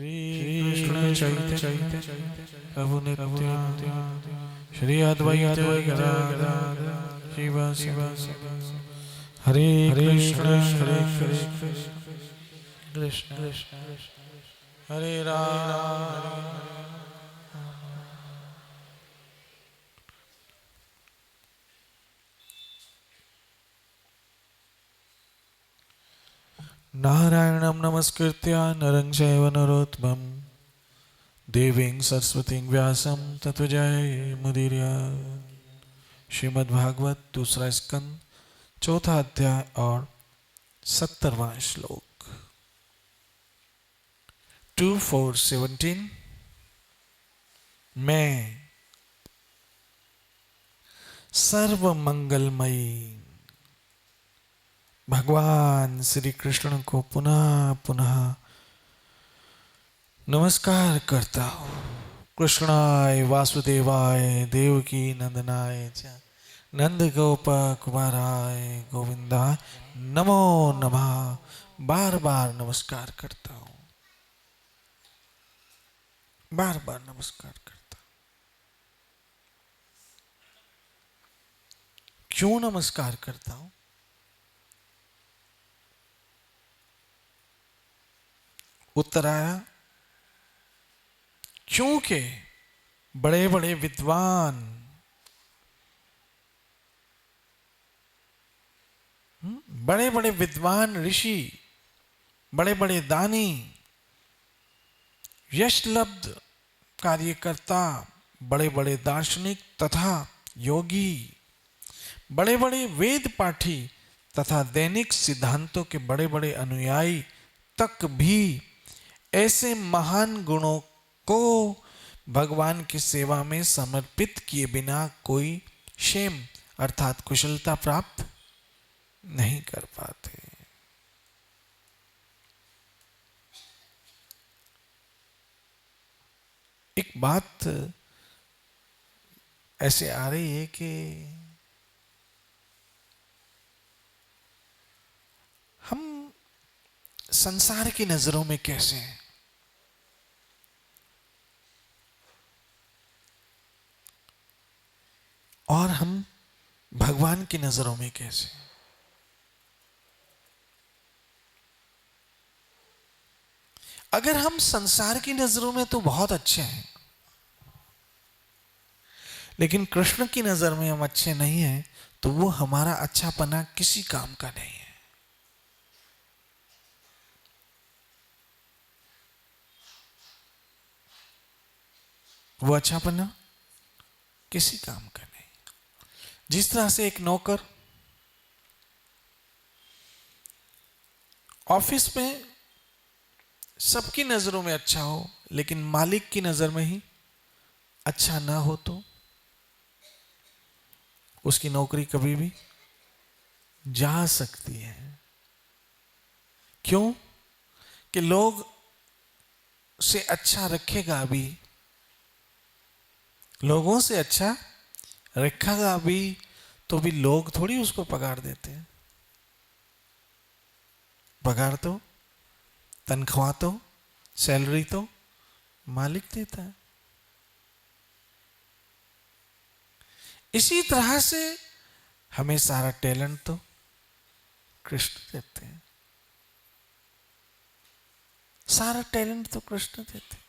श्री कृष्ण चैतन्य प्रभु नित्यानंद श्री अद्वैत गदाधर शिवासादि हरे कृष्ण कृष्ण हरे राम। नारायणं नमस्कृत्य नरं चैव नरोत्तमं देवीं सरस्वतीं व्यासं ततो जयमुदीरये। श्रीमद्भागवत दूसरा स्कंद चौथा अध्याय और 70वां श्लोक। 2:4:17 मैं सर्व मंगलमयी भगवान श्री कृष्ण को पुनः पुनः नमस्कार करता हूँ। कृष्णाय वासुदेवाय देवकी नंदनाय च नंद गोप कुमाराय गोविंदाय नमो नमः बार बार नमस्कार करता हूँ, बार बार नमस्कार करता हूँ। क्यों नमस्कार करता हूँ? उत्तर आया क्योंकि बड़े बड़े विद्वान बड़े बड़े विद्वान ऋषि, बड़े बड़े दानी, यशलब्ध कार्यकर्ता, बड़े बड़े दार्शनिक तथा योगी, बड़े बड़े वेद पाठी तथा दैनिक सिद्धांतों के बड़े बड़े अनुयायी तक भी ऐसे महान गुणों को भगवान की सेवा में समर्पित किए बिना कोई क्षेम अर्थात कुशलता प्राप्त नहीं कर पाते। एक बात ऐसे आ रही है कि हम संसार की नजरों में कैसे हैं, और हम भगवान की नजरों में कैसे हैं। अगर हम संसार की नजरों में तो बहुत अच्छे हैं, लेकिन कृष्ण की नजर में हम अच्छे नहीं हैं, तो वो हमारा अच्छापना किसी काम का नहीं है। वो अच्छापना किसी काम का नहीं। जिस तरह से एक नौकर ऑफिस में सबकी नजरों में अच्छा हो, लेकिन मालिक की नजर में ही अच्छा ना हो, तो उसकी नौकरी कभी भी जा सकती है। क्यों? कि लोग से अच्छा रखेगा भी, लोगों से अच्छा रखेगा भी, तो भी लोग थोड़ी उसको पगार देते हैं। पगार तो, तनख्वाह तो, सैलरी तो मालिक देता है। इसी तरह से हमें सारा टैलेंट तो कृष्ण देते हैं, सारा टैलेंट तो कृष्ण देते हैं।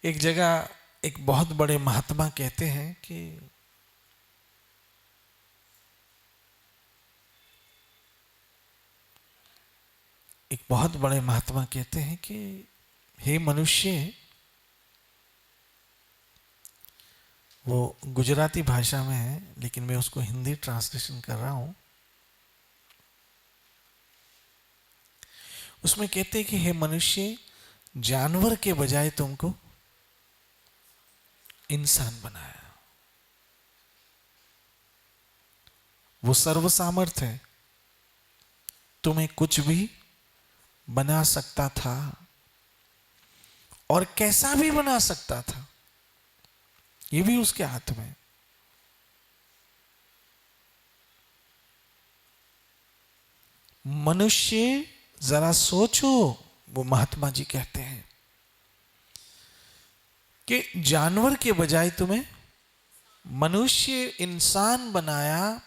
एक जगह एक बहुत बड़े महात्मा कहते हैं कि एक बहुत बड़े महात्मा कहते हैं कि हे मनुष्य, वो गुजराती भाषा में है लेकिन मैं उसको हिंदी ट्रांसलेशन कर रहा हूं। उसमें कहते हैं कि हे मनुष्य, जानवर के बजाय तुमको इंसान बनाया। वो सर्वसामर्थ है, तुम्हें कुछ भी बना सकता था और कैसा भी बना सकता था, ये भी उसके हाथ में। मनुष्य जरा सोचो, वो महात्मा जी कहते हैं कि जानवर के बजाय तुम्हें मनुष्य इंसान बनाया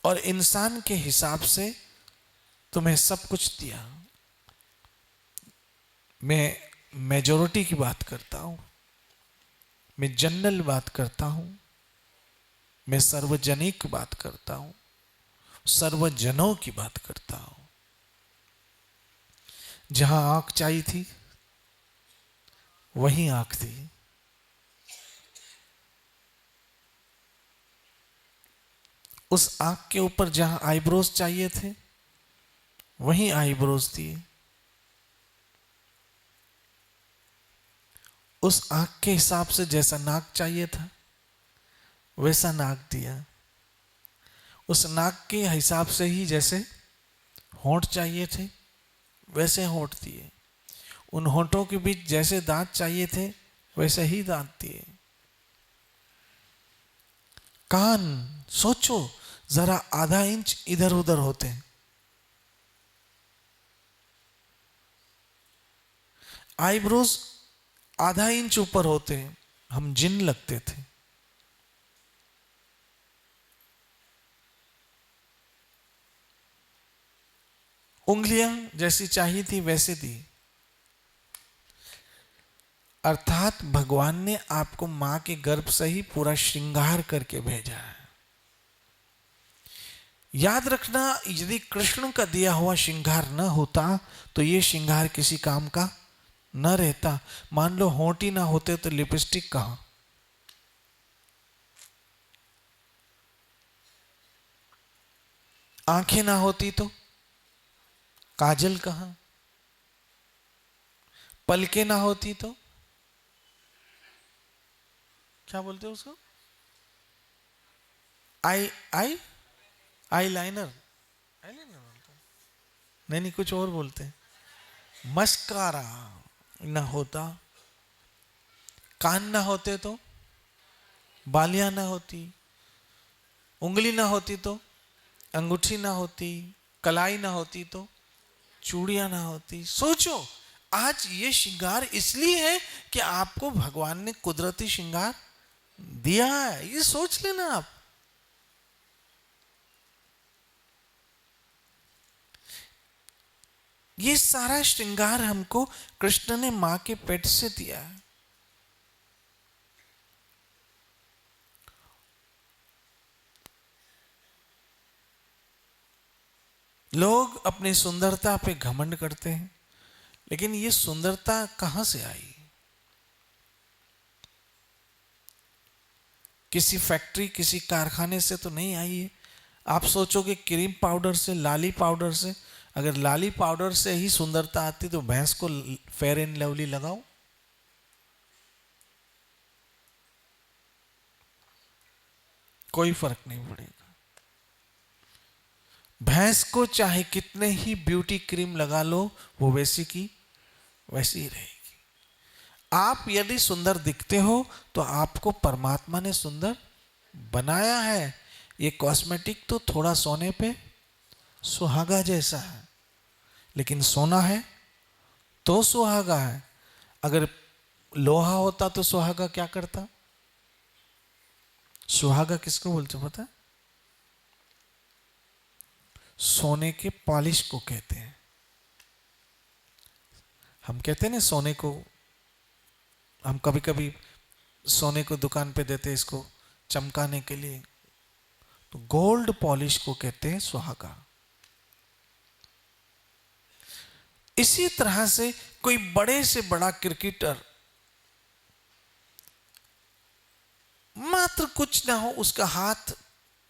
और इंसान के हिसाब से तुम्हें सब कुछ दिया। मैं मेजॉरिटी की बात करता हूं, मैं जनरल बात करता हूं, मैं सार्वजनिक बात करता हूं, सर्वजनों की बात करता हूं। जहां आंख चाहिए थी वहीं आंख थी, उस आंख के ऊपर जहां आईब्रोज चाहिए थे वहीं आईब्रोज दिए, उस आंख के हिसाब से जैसा नाक चाहिए था वैसा नाक दिया, उस नाक के हिसाब से ही जैसे होंठ चाहिए थे वैसे होंठ दिए, उन होंठों के बीच जैसे दांत चाहिए थे वैसे ही दांत दिए। कान सोचो, जरा आधा इंच इधर उधर होते हैं, आईब्रोज आधा इंच ऊपर होते हैं, हम जिन लगते थे। उंगलियां जैसी चाहिए थी वैसे दी। अर्थात भगवान ने आपको मां के गर्भ से ही पूरा श्रृंगार करके भेजा है। याद रखना, यदि कृष्ण का दिया हुआ श्रृंगार न होता तो यह श्रृंगार किसी काम का न रहता। मान लो होंठ ही ना होते तो लिपस्टिक कहां, आंखें ना होती तो काजल कहां, पलकें ना होती तो क्या बोलते हो उसको, आई आई आई लाइनर, नहीं नहीं कुछ और बोलते हैं, मस्कारा ना होता, कान ना होते तो बालियां ना होती, उंगली ना होती तो अंगूठी ना होती, कलाई ना होती तो चूड़ियां ना होती। सोचो, आज ये श्रृंगार इसलिए है कि आपको भगवान ने कुदरती श्रृंगार दिया है, ये सोच लेना आप। ये सारा श्रृंगार हमको कृष्ण ने मां के पेट से दिया है। लोग अपनी सुंदरता पे घमंड करते हैं, लेकिन ये सुंदरता कहां से आई? किसी फैक्ट्री किसी कारखाने से तो नहीं आई है। आप सोचोगे क्रीम पाउडर से, लाली पाउडर से, अगर लाली पाउडर से ही सुंदरता आती तो भैंस को फेयर एंड लवली लगाओ, कोई फर्क नहीं पड़ेगा। भैंस को चाहे कितने ही ब्यूटी क्रीम लगा लो, वो वैसी की वैसी ही रहेगी। आप यदि सुंदर दिखते हो तो आपको परमात्मा ने सुंदर बनाया है। ये कॉस्मेटिक तो थोड़ा सोने पे सुहागा जैसा है, लेकिन सोना है तो सुहागा है। अगर लोहा होता तो सुहागा क्या करता? सुहागा किसको बोलते पता है? सोने के पॉलिश को कहते हैं। हम कहते हैं ना सोने को, हम कभी कभी सोने को दुकान पे देते हैं इसको चमकाने के लिए, तो गोल्ड पॉलिश को कहते हैं सुहागा। इसी तरह से कोई बड़े से बड़ा क्रिकेटर मात्र कुछ ना हो, उसका हाथ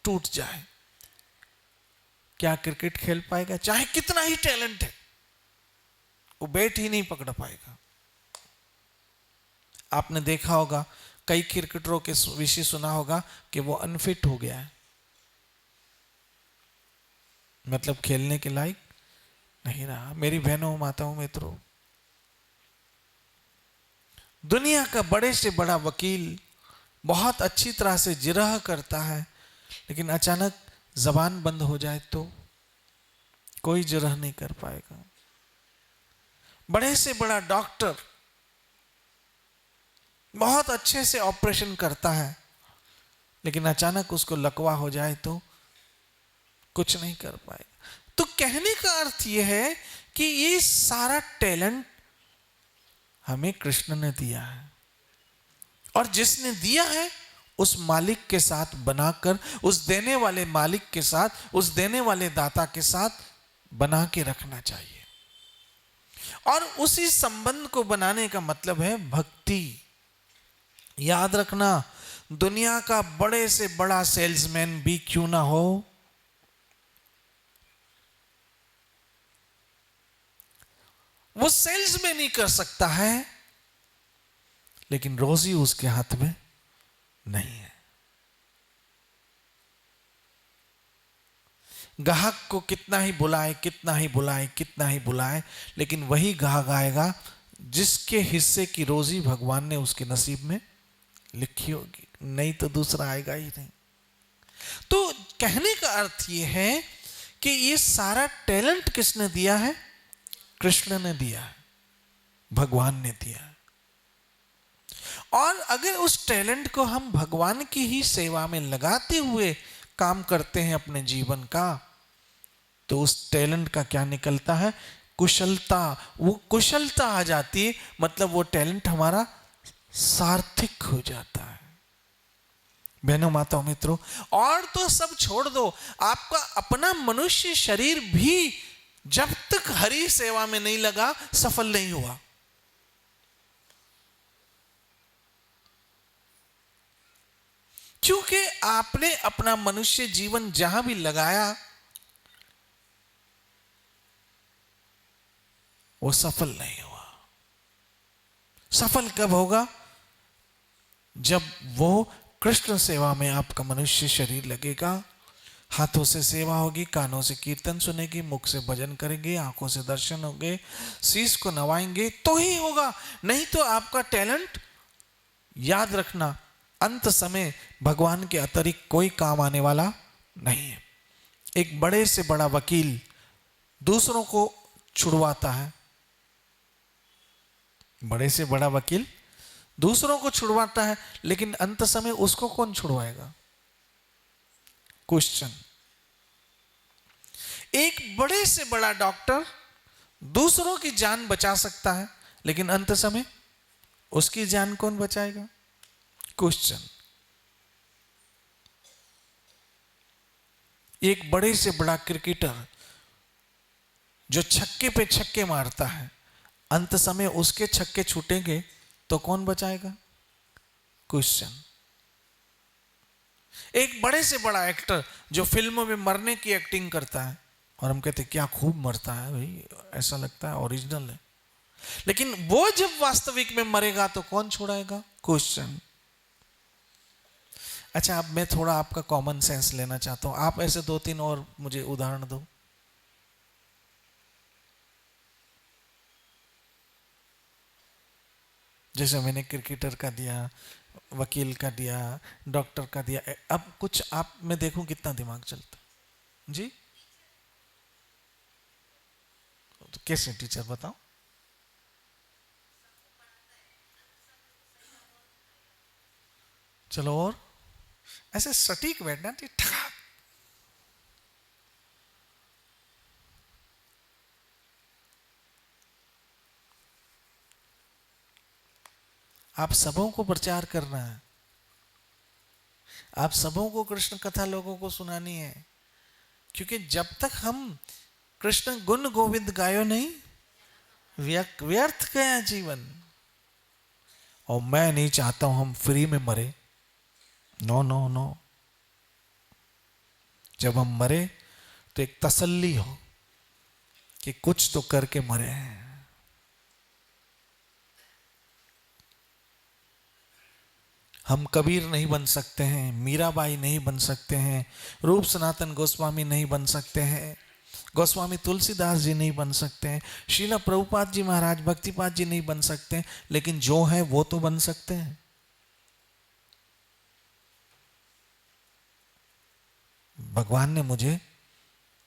टूट जाए, क्या क्रिकेट खेल पाएगा? चाहे कितना ही टैलेंट है, वो बैट ही नहीं पकड़ पाएगा। आपने देखा होगा कई क्रिकेटरों के विषय सुना होगा कि वो अनफिट हो गया है, मतलब खेलने के लायक नहीं रहा। मेरी बहनों, माताओं, मित्रों, दुनिया का बड़े से बड़ा वकील बहुत अच्छी तरह से जिरह करता है, लेकिन अचानक जबान बंद हो जाए तो कोई जरह नहीं कर पाएगा। बड़े से बड़ा डॉक्टर बहुत अच्छे से ऑपरेशन करता है, लेकिन अचानक उसको लकवा हो जाए तो कुछ नहीं कर पाएगा। तो कहने का अर्थ यह है कि ये सारा टैलेंट हमें कृष्ण ने दिया है, और जिसने दिया है उस मालिक के साथ बनाकर, उस देने वाले मालिक के साथ, उस देने वाले दाता के साथ बना के रखना चाहिए। और उसी संबंध को बनाने का मतलब है भक्ति। याद रखना, दुनिया का बड़े से बड़ा सेल्समैन भी क्यों ना हो, वो सेल्समैन ही कर सकता है, लेकिन रोजी उसके हाथ में नहीं है। ग्राहक को कितना ही बुलाए, कितना ही बुलाए, कितना ही बुलाए, लेकिन वही ग्राहक आएगा जिसके हिस्से की रोजी भगवान ने उसके नसीब में लिखी होगी, नहीं तो दूसरा आएगा ही नहीं। तो कहने का अर्थ यह है कि ये सारा टैलेंट किसने दिया है? कृष्ण ने दिया है, भगवान ने दिया है। और अगर उस टैलेंट को हम भगवान की ही सेवा में लगाते हुए काम करते हैं अपने जीवन का, तो उस टैलेंट का क्या निकलता है? कुशलता। वो कुशलता आ जाती है, मतलब वो टैलेंट हमारा सार्थक हो जाता है। बहनों, माताओं, मित्रों, और तो सब छोड़ दो, आपका अपना मनुष्य शरीर भी जब तक हरि सेवा में नहीं लगा सफल नहीं हुआ। क्योंकि आपने अपना मनुष्य जीवन जहां भी लगाया वो सफल नहीं हुआ। सफल कब होगा? जब वो कृष्ण सेवा में आपका मनुष्य शरीर लगेगा, हाथों से सेवा होगी, कानों से कीर्तन सुनेगी, मुख से भजन करेंगे, आंखों से दर्शन होंगे, शीश को नवाएंगे, तो ही होगा। नहीं तो आपका टैलेंट, याद रखना, अंत समय भगवान के अतिरिक्त कोई काम आने वाला नहीं है। एक बड़े से बड़ा वकील दूसरों को छुड़वाता है, बड़े से बड़ा वकील दूसरों को छुड़वाता है, लेकिन अंत समय उसको कौन छुड़वाएगा? क्वेश्चन। एक बड़े से बड़ा डॉक्टर दूसरों की जान बचा सकता है, लेकिन अंत समय उसकी जान कौन बचाएगा? क्वेश्चन। एक बड़े से बड़ा क्रिकेटर जो छक्के पे छक्के मारता है, अंत समय उसके छक्के छूटेंगे तो कौन बचाएगा? क्वेश्चन। एक बड़े से बड़ा एक्टर जो फिल्मों में मरने की एक्टिंग करता है, और हम कहते क्या खूब मरता है भाई, ऐसा लगता है ओरिजिनल है, लेकिन वो जब वास्तविक में मरेगा तो कौन छुड़ाएगा? क्वेश्चन। अच्छा, अब मैं थोड़ा आपका कॉमन सेंस लेना चाहता हूं, आप ऐसे 2-3 और मुझे उदाहरण दो। जैसे मैंने क्रिकेटर का दिया, वकील का दिया, डॉक्टर का दिया, अब कुछ आप मैं देखूं कितना दिमाग चलता जी। तो कैसे टीचर बताओ? चलो, और ऐसे सटीक बैठना, ठा। आप सबों को प्रचार करना है, आप सबों को कृष्ण कथा लोगों को सुनानी है, क्योंकि जब तक हम कृष्ण गुण गोविंद गायो नहीं, व्यर्थ गया जीवन। और मैं नहीं चाहता हूं हम फ्री में मरे, नो नो नो। जब हम मरे तो एक तसल्ली हो कि कुछ तो करके मरे हैं। हम कबीर नहीं बन सकते हैं, मीराबाई नहीं बन सकते हैं, रूप सनातन गोस्वामी नहीं बन सकते हैं, गोस्वामी तुलसीदास जी नहीं बन सकते हैं, श्रीला प्रभुपाद जी महाराज, भक्तिपाद जी नहीं बन सकते हैं, लेकिन जो है वो तो बन सकते हैं। भगवान ने मुझे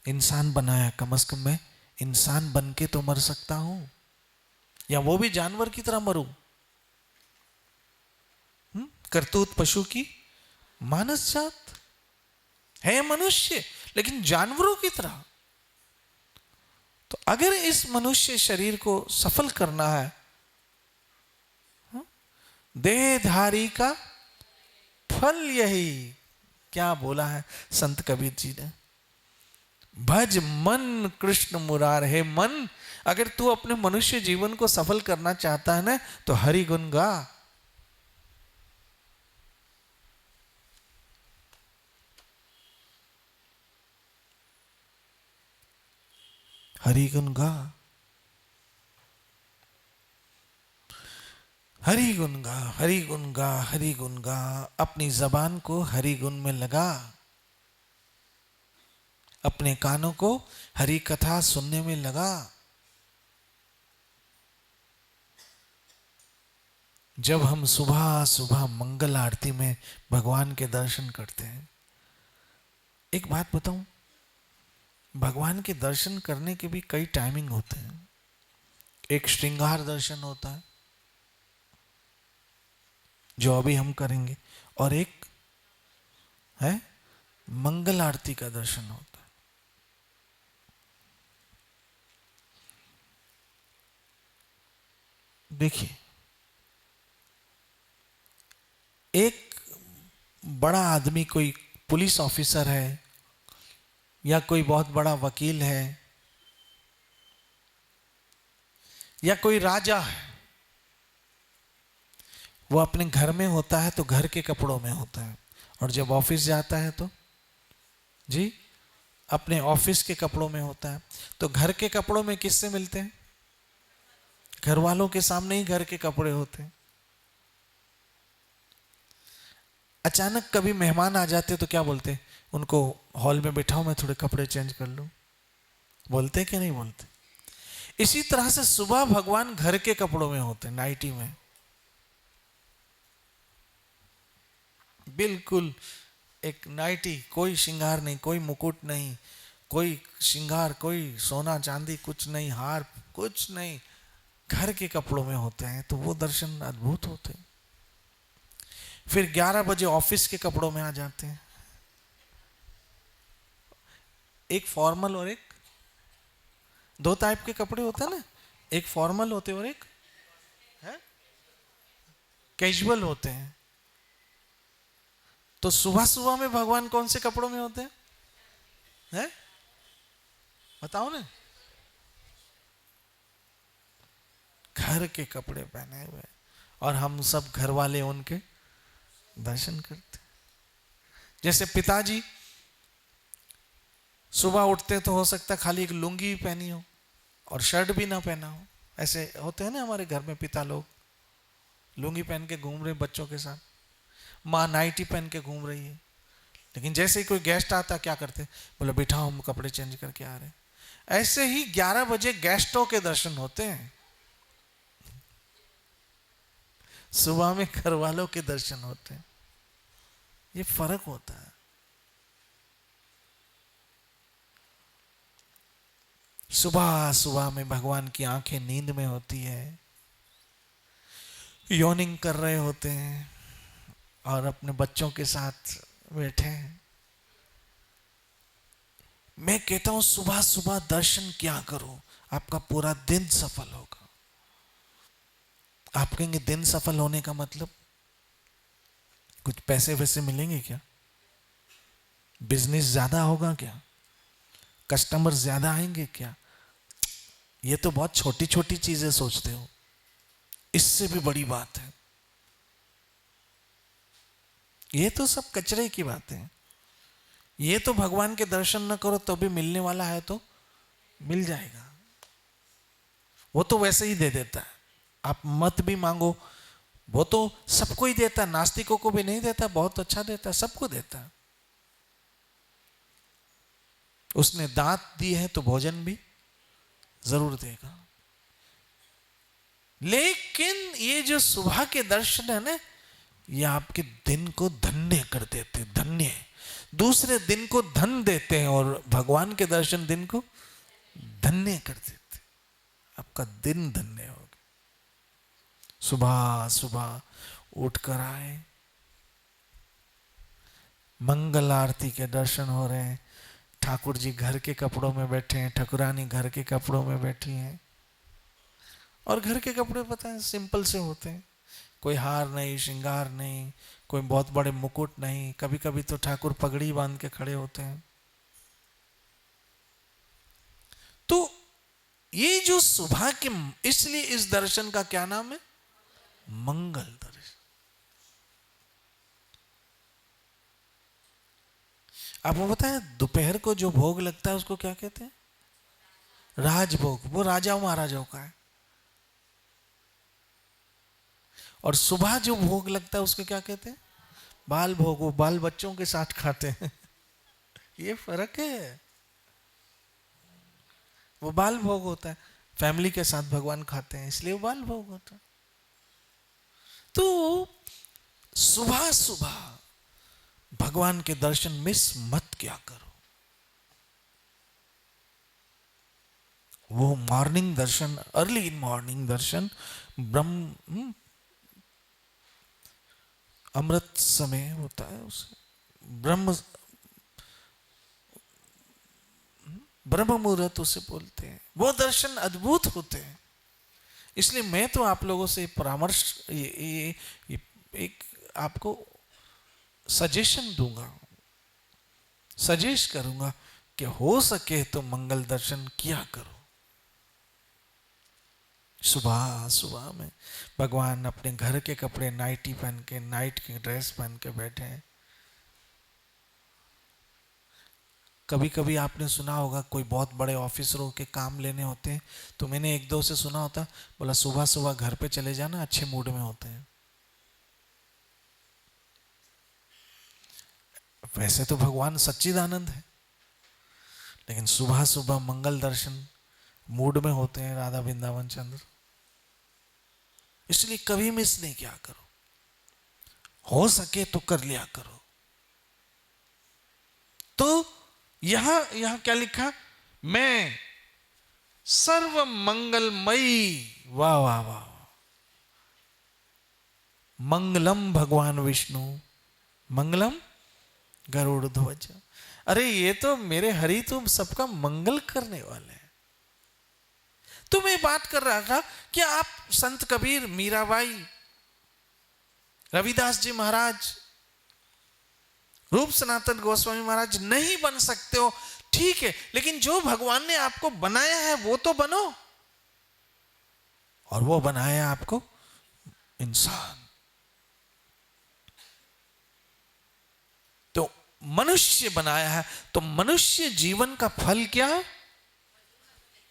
इंसान बनाया, कम से कम मैं इंसान बन के तो मर सकता हूं, या वो भी जानवर की तरह मरूं। करतूत पशु की मानस जात है मनुष्य, लेकिन जानवरों की तरह। तो अगर इस मनुष्य शरीर को सफल करना है, देहधारी का फल यही, क्या बोला है संत कबीर जी ने, भज मन कृष्ण मुरार। है मन, अगर तू अपने मनुष्य जीवन को सफल करना चाहता है ना, तो हरि गुण गा। हरि गुण गा, हरि गुण गा, हरि गुण गा, हरि गुण गा। अपनी जबान को हरि गुण में लगा, अपने कानों को हरि कथा सुनने में लगा। जब हम सुबह सुबह मंगल आरती में भगवान के दर्शन करते हैं, एक बात बताऊं, भगवान के दर्शन करने के भी कई टाइमिंग होते हैं। एक श्रृंगार दर्शन होता है जो अभी हम करेंगे, और एक है मंगल आरती का दर्शन होता है। देखिए, एक बड़ा आदमी, कोई पुलिस ऑफिसर है या कोई बहुत बड़ा वकील है या कोई राजा है, वो अपने घर में होता है तो घर के कपड़ों में होता है, और जब ऑफिस जाता है तो जी अपने ऑफिस के कपड़ों में होता है। तो घर के कपड़ों में किससे मिलते हैं? घर वालों के सामने ही घर के कपड़े होते हैं। अचानक कभी मेहमान आ जाते तो क्या बोलते? उनको हॉल में बैठाओ, मैं थोड़े कपड़े चेंज कर लूं। बोलते कि नहीं बोलते? इसी तरह से सुबह भगवान घर के कपड़ों में होते हैं, नाइटी में, बिल्कुल एक नाइटी, कोई श्रृंगार नहीं, कोई मुकुट नहीं, कोई श्रृंगार, कोई सोना चांदी कुछ नहीं, हार कुछ नहीं, घर के कपड़ों में होते हैं। तो वो दर्शन अद्भुत होते हैं। फिर 11 बजे ऑफिस के कपड़ों में आ जाते हैं, एक फॉर्मल और एक, दो टाइप के कपड़े होते हैं ना, एक फॉर्मल होते हैं और एक है कैजुअल होते हैं। तो सुबह सुबह में भगवान कौन से कपड़ों में होते हैं? बताओ ना। घर के कपड़े पहने हुए, और हम सब घर वाले उनके दर्शन करते। जैसे पिताजी सुबह उठते तो हो सकता खाली एक लुंगी पहनी हो और शर्ट भी ना पहना हो, ऐसे होते हैं ना हमारे घर में पिता लोग, लुंगी पहन के घूम रहे बच्चों के साथ, माँ नाइटी पहन के घूम रही है। लेकिन जैसे ही कोई गेस्ट आता क्या करते? बोले बैठाओ, हम कपड़े चेंज करके आ रहे। ऐसे ही 11 बजे गेस्टों के दर्शन होते हैं, सुबह में घर वालों के दर्शन होते हैं। ये फर्क होता है। सुबह सुबह में भगवान की आंखें नींद में होती है, योनिंग कर रहे होते हैं और अपने बच्चों के साथ बैठे हैं। मैं कहता हूं सुबह सुबह दर्शन क्या करो, आपका पूरा दिन सफल होगा। आप कहेंगे दिन सफल होने का मतलब कुछ पैसे वैसे मिलेंगे क्या? बिजनेस ज्यादा होगा क्या? कस्टमर ज्यादा आएंगे क्या? ये तो बहुत छोटी छोटी चीजें सोचते हो, इससे भी बड़ी बात है। ये तो सब कचरे की बातें हैं। ये तो भगवान के दर्शन न करो तो भी मिलने वाला है, तो मिल जाएगा, वो तो वैसे ही दे देता है। आप मत भी मांगो, वो तो सबको ही देता है, नास्तिकों को भी नहीं देता, बहुत अच्छा देता है, सबको देता है। उसने दांत दिए हैं तो भोजन भी जरूर देगा। लेकिन ये जो सुबह के दर्शन है ना, ये आपके दिन को धन्य कर देते। धन्य दूसरे दिन को धन देते हैं और भगवान के दर्शन दिन को धन्य कर देते। आपका दिन धन्य हो गया। सुबह सुबह उठकर आए, मंगल आरती के दर्शन हो रहे हैं, ठाकुर जी घर के कपड़ों में बैठे हैं, ठाकुरानी घर के कपड़ों में बैठी हैं। और घर के कपड़े पता है सिंपल से होते हैं, कोई हार नहीं, श्रृंगार नहीं, कोई बहुत बड़े मुकुट नहीं। कभी कभी तो ठाकुर पगड़ी बांध के खड़े होते हैं। तो ये जो सुबह के, इसलिए इस दर्शन का क्या नाम है? मंगल दर्शन। आपको पता है दोपहर को जो भोग लगता है उसको क्या कहते हैं? राजभोग। वो राजाओं महाराजाओं का है। और सुबह जो भोग लगता है उसको क्या कहते हैं? बाल भोग। वो बाल बच्चों के साथ खाते हैं। ये फर्क है। वो बाल भोग होता है, फैमिली के साथ भगवान खाते हैं, इसलिए वो बाल भोग होता है। तो सुबह सुबह भगवान के दर्शन मिस मत क्या करो। वो मॉर्निंग दर्शन, अर्ली इन मॉर्निंग दर्शन, ब्रह्म अमृत समय होता है, उसे ब्रह्म मुहूर्त उसे बोलते हैं। वो दर्शन अद्भुत होते हैं। इसलिए मैं तो आप लोगों से परामर्श, ये एक आपको सजेशन दूंगा, सजेस्ट करूंगा कि हो सके तो मंगल दर्शन किया करो। सुबह सुबह में भगवान अपने घर के कपड़े, नाइटी पहन के, नाइट की ड्रेस पहन के बैठे हैं। कभी कभी आपने सुना होगा कोई बहुत बड़े ऑफिसरों के काम लेने होते हैं, तो मैंने एक दो से सुना होता, बोला सुबह सुबह घर पे चले जाना, अच्छे मूड में होते हैं। वैसे तो भगवान सच्चिदानंद है, लेकिन सुबह सुबह मंगल दर्शन मूड में होते हैं राधा वृंदावन चंद्र। इसलिए कभी मिस नहीं किया करो, हो सके तो कर लिया करो। तो यहां क्या लिखा? मैं सर्व मंगलमयी। वाह वाह वाह। मंगलम भगवान विष्णु, मंगलम गरुड़ ध्वज। अरे ये तो मेरे हरि तुम सबका मंगल करने वाले हैं। तो मैं बात कर रहा था कि आप संत कबीर, मीराबाई, रविदास जी महाराज, रूप सनातन गोस्वामी महाराज नहीं बन सकते हो, ठीक है, लेकिन जो भगवान ने आपको बनाया है वो तो बनो। और वो बनाया आपको इंसान। तो मनुष्य बनाया है, तो मनुष्य जीवन का फल क्या?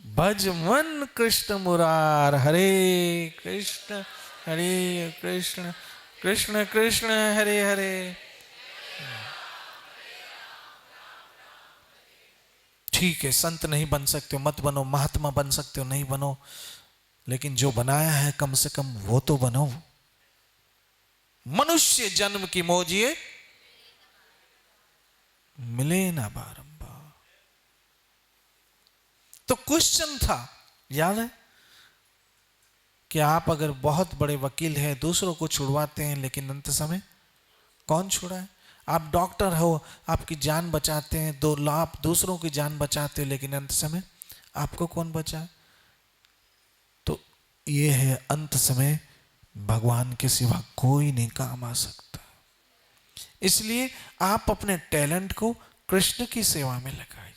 भज मन कृष्ण मुरार, हरे कृष्ण कृष्ण कृष्ण हरे हरे। ठीक है, संत नहीं बन सकते हो मत बनो, महात्मा बन सकते हो नहीं बनो, लेकिन जो बनाया है कम से कम वो तो बनो। मनुष्य जन्म की मौजिए मिले ना बारंबार। तो क्वेश्चन था, याद है कि आप अगर बहुत बड़े वकील हैं, दूसरों को छुड़वाते हैं, लेकिन अंत समय कौन छुड़ाए? आप डॉक्टर हो, आपकी जान बचाते हैं, आप दूसरों की जान बचाते हो, लेकिन अंत समय आपको कौन बचाए? तो ये है अंत समय भगवान के सिवा कोई नहीं काम आ सकता। इसलिए आप अपने टैलेंट को कृष्ण की सेवा में लगाइए।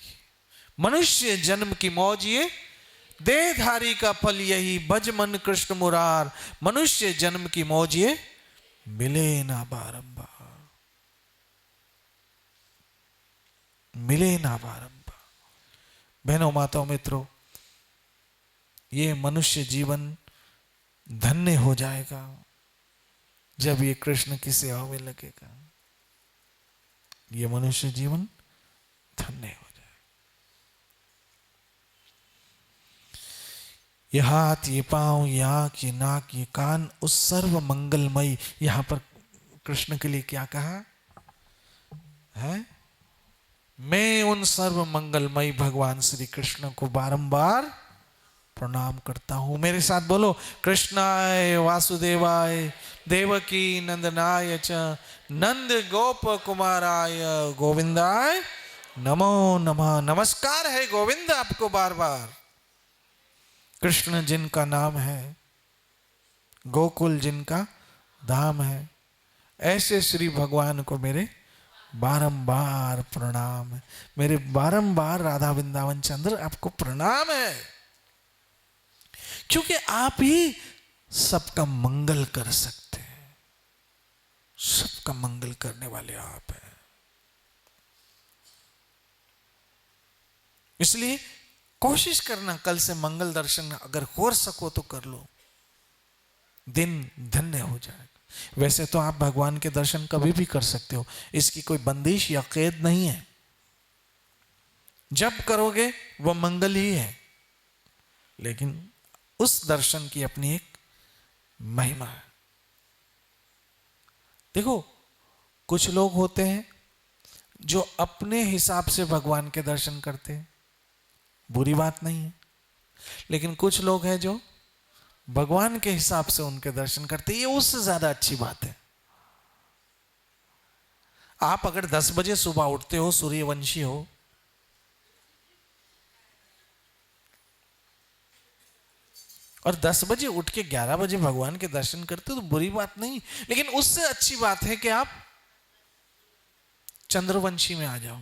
मनुष्य जन्म की मौज ये, देहधारी का फल यही, भज मन कृष्ण मुरार। मनुष्य जन्म की मौज ये मिले ना बारंबार, मिले ना बारंबार। बहनों, माताओं, मित्रों, ये मनुष्य जीवन धन्य हो जाएगा जब ये कृष्ण की सेवा में लगेगा। ये मनुष्य जीवन धन्य हो जाएगा। ये हाथ, ये पांव, ये आंख, ये नाक, ये कान, उस सर्व मंगलमयी। यहां पर कृष्ण के लिए क्या कहा है? मैं उन सर्व मंगलमयी भगवान श्री कृष्ण को बारंबार प्रणाम करता हूं। मेरे साथ बोलो, कृष्णाय वासुदेवाय देवकी नंदनाय च नंद गोप कुमाराय गोविंदाय नमो नमः। नमस्कार है गोविंद आपको बार बार। कृष्ण जिनका नाम है, गोकुल जिनका धाम है, ऐसे श्री भगवान को मेरे बारंबार प्रणाम है। मेरे बारंबार राधा वृंदावन चंद्र आपको प्रणाम है, क्योंकि आप ही सबका मंगल कर सकते हैं। सबका मंगल करने वाले आप हैं। इसलिए कोशिश करना कल से मंगल दर्शन अगर हो सको तो कर लो, दिन धन्य हो जाएगा। वैसे तो आप भगवान के दर्शन कभी भी कर सकते हो, इसकी कोई बंदिश या कैद नहीं है। जब करोगे वो मंगल ही है, लेकिन उस दर्शन की अपनी एक महिमा है। देखो, कुछ लोग होते हैं जो अपने हिसाब से भगवान के दर्शन करते हैं, बुरी बात नहीं है। लेकिन कुछ लोग हैं जो भगवान के हिसाब से उनके दर्शन करते हैं, ये उससे ज्यादा अच्छी बात है। आप अगर 10 बजे सुबह उठते हो, सूर्यवंशी हो, और 10 बजे उठ के 11 बजे भगवान के दर्शन करते हो तो बुरी बात नहीं। लेकिन उससे अच्छी बात है कि आप चंद्रवंशी में आ जाओ,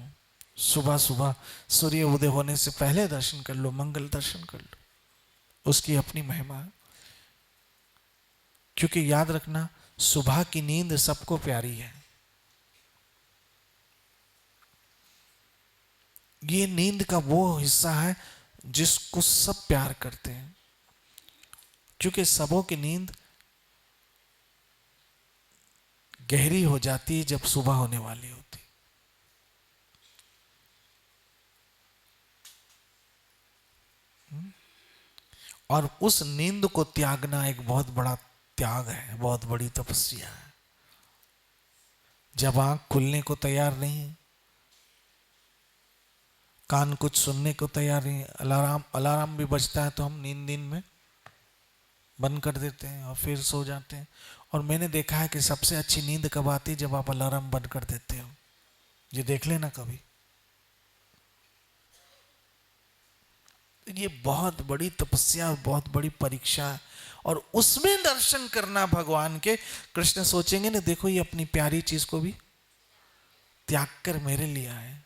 सुबह सुबह सूर्य उदय होने से पहले दर्शन कर लो, मंगल दर्शन कर लो, उसकी अपनी महिमा है। क्योंकि याद रखना, सुबह की नींद सबको प्यारी है। ये नींद का वो हिस्सा है जिसको सब प्यार करते हैं, क्योंकि सबों की नींद गहरी हो जाती है जब सुबह होने वाली होती। और उस नींद को त्यागना एक बहुत बड़ा त्याग है, बहुत बड़ी तपस्या है। जब आंख खुलने को तैयार नहीं, कान कुछ सुनने को तैयार नहीं, अलार्म भी बजता है तो हम नींद में बंद कर देते हैं और फिर सो जाते हैं। और मैंने देखा है कि सबसे अच्छी नींद कब आती है, जब आप अलार्म बंद कर देते हो। ये देख लेना कभी। ये बहुत बड़ी तपस्या, बहुत बड़ी परीक्षा है, और उसमें दर्शन करना भगवान के। कृष्ण सोचेंगे ना, देखो ये अपनी प्यारी चीज को भी त्याग कर मेरे लिए आए।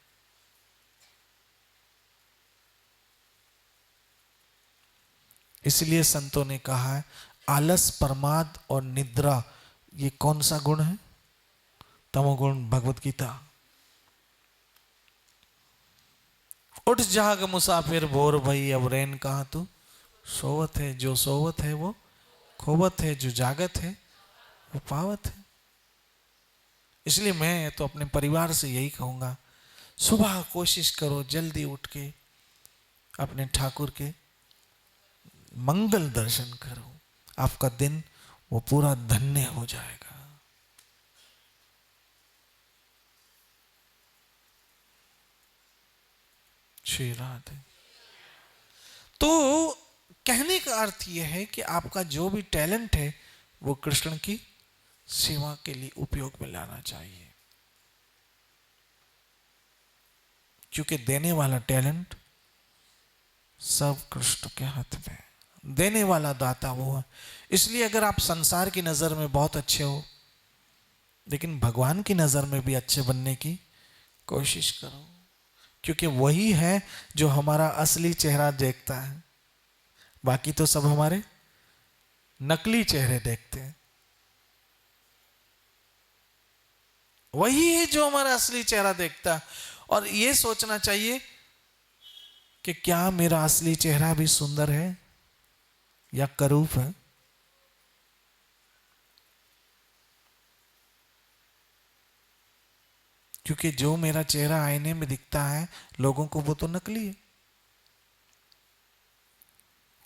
इसलिए संतों ने कहा है, आलस, प्रमाद और निद्रा, ये कौन सा गुण है? तमोगुण। भगवत गीता। उठ जाग मुसाफिर भोर भई, अब रैन कहां तू सोवत है। जो सोवत है वो खोवत है, जो जागत है वो पावत है। इसलिए मैं तो अपने परिवार से यही कहूंगा, सुबह कोशिश करो जल्दी उठ के अपने ठाकुर के मंगल दर्शन करो, आपका दिन वो पूरा धन्य हो जाएगा। श्री राधे। तो कहने का अर्थ यह है कि आपका जो भी टैलेंट है वो कृष्ण की सेवा के लिए उपयोग में लाना चाहिए, क्योंकि देने वाला टैलेंट सब कृष्ण के हाथ में है। देने वाला दाता वो है। इसलिए अगर आप संसार की नजर में बहुत अच्छे हो, लेकिन भगवान की नजर में भी अच्छे बनने की कोशिश करो, क्योंकि वही है जो हमारा असली चेहरा देखता है। बाकी तो सब हमारे नकली चेहरे देखते हैं। वही है जो हमारा असली चेहरा देखता है। और यह सोचना चाहिए कि क्या मेरा असली चेहरा भी सुंदर है या करूप है। क्योंकि जो मेरा चेहरा आईने में दिखता है लोगों को, वो तो नकली है।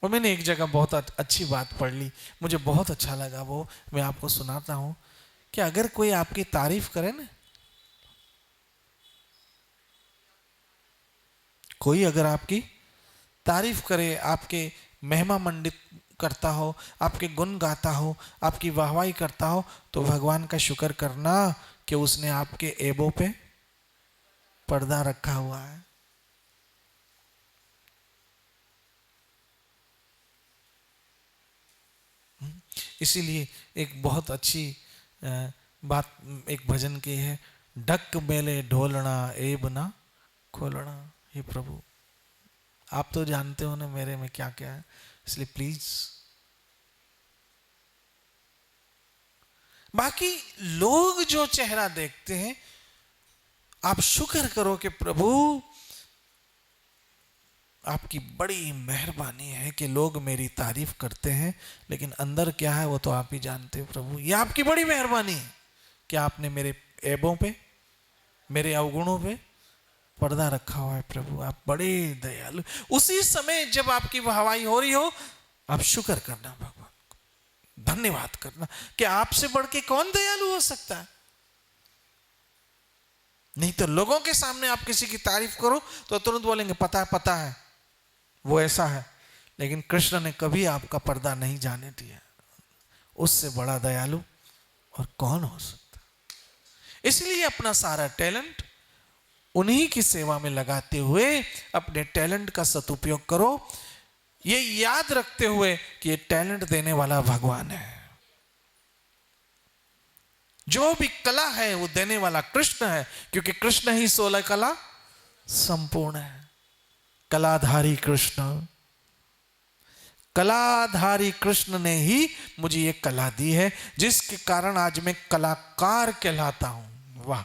और मैंने एक जगह बहुत अच्छी बात पढ़ ली, मुझे बहुत अच्छा लगा, वो मैं आपको सुनाता हूं कि अगर कोई आपकी तारीफ करे ना, कोई अगर आपकी तारीफ करे, आपके महिमा मंडित करता हो, आपके गुण गाता हो, आपकी वाहवाही करता हो, तो भगवान का शुक्र करना कि उसने आपके ऐबों पे पर्दा रखा हुआ है। इसीलिए एक बहुत अच्छी बात एक भजन की है, ढक मेले ढोलना एब ना खोलना। हे प्रभु, आप तो जानते हो ना मेरे में क्या क्या है, इसलिए प्लीज। बाकी लोग जो चेहरा देखते हैं, आप शुक्र करो कि प्रभु आपकी बड़ी मेहरबानी है कि लोग मेरी तारीफ करते हैं, लेकिन अंदर क्या है वो तो आप ही जानते हो प्रभु। ये आपकी बड़ी मेहरबानी है कि आपने मेरे ऐबों पे, मेरे अवगुणों पे पर्दा रखा हुआ है प्रभु। आप बड़े दयालु। उसी समय जब आपकी वाहवाही हो रही हो, आप शुक्र करना भगवान को, धन्यवाद करना कि आपसे बढ़ के कौन दयालु हो सकता है। नहीं तो लोगों के सामने आप किसी की तारीफ करो तो तुरंत बोलेंगे पता है वो ऐसा है, लेकिन कृष्ण ने कभी आपका पर्दा नहीं जाने दिया। उससे बड़ा दयालु और कौन हो सकता। इसलिए अपना सारा टैलेंट उन्हीं की सेवा में लगाते हुए अपने टैलेंट का सदुपयोग करो, ये याद रखते हुए कि ये टैलेंट देने वाला भगवान है। जो भी कला है वो देने वाला कृष्ण है, क्योंकि कृष्ण ही 16 कला संपूर्ण है। कलाधारी कृष्ण, कलाधारी कृष्ण ने ही मुझे ये कला दी है, जिसके कारण आज मैं कलाकार कहलाता हूं। वाह,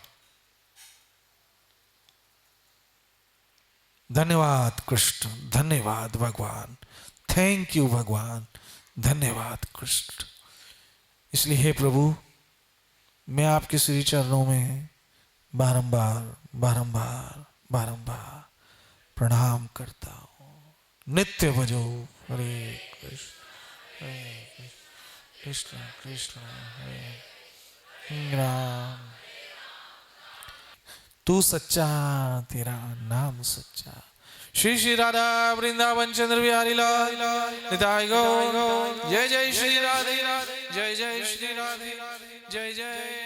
धन्यवाद कृष्ण, धन्यवाद भगवान, थैंक यू भगवान, धन्यवाद कृष्ण। इसलिए हे प्रभु, मैं आपके श्री चरणों में बारंबार बारंबार बारंबार प्रणाम करता हूं। नित्य भजो हरे कृष्ण कृष्ण कृष्ण हरे राम। तू सच्चा, तेरा नाम सच्चा। श्री श्री राधा वृंदावन चंद्र बिहारी लाल निताय गौर। जय जय श्री राधे, जय जय श्री राधे, जय जय